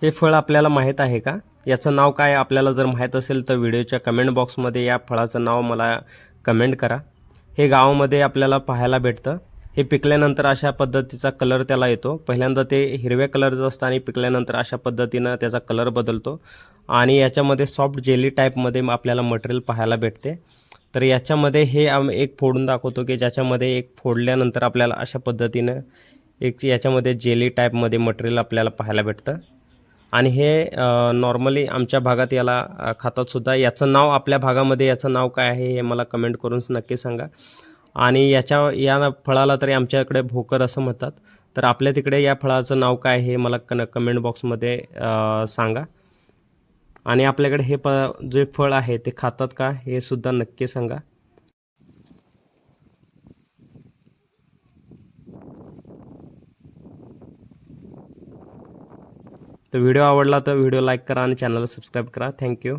हे फळ आपल्याला माहीत आहे का? याचं नाव काय आपल्याला जर माहीत असेल तर व्हिडिओच्या कमेंट बॉक्समध्ये या फळाचं नाव मला कमेंट करा. हे गावामध्ये आपल्याला पाहायला भेटतं. हे पिकल्यानंतर अशा पद्धतीचा कलर त्याला येतो. पहिल्यांदा ते हिरव्या कलरचं असतं आणि पिकल्यानंतर अशा पद्धतीनं त्याचा कलर बदलतो आणि याच्यामध्ये सॉफ्ट जेली टाईपमध्ये आपल्याला मटेरियल पाहायला भेटते. तर याच्यामध्ये हे एक फोडून दाखवतो की ज्याच्यामध्ये एक फोडल्यानंतर आपल्याला अशा पद्धतीनं एक याच्यामध्ये जेली टाईपमध्ये मटेरियल आपल्याला पाहायला भेटतं. आणि हे नॉर्मली आमच्या भागात याला खातातसुद्धा. याचं नाव आपल्या भागामध्ये याचं नाव काय आहे हे मला कमेंट करून नक्की सांगा. आणि या फळाला तरी आमच्याकडे भोकर असं म्हणतात. तर आपल्या तिकडे या फळाचं नाव काय हे मला कमेंट बॉक्समध्ये सांगा. आणि आपल्याकडे हे जे फळ आहे ते खातात का हे सुद्धा नक्की सांगा. तर व्हिडिओ आवडला तर व्हिडिओ लाईक करा आणि चॅनलला सबस्क्राईब करा. थँक्यू.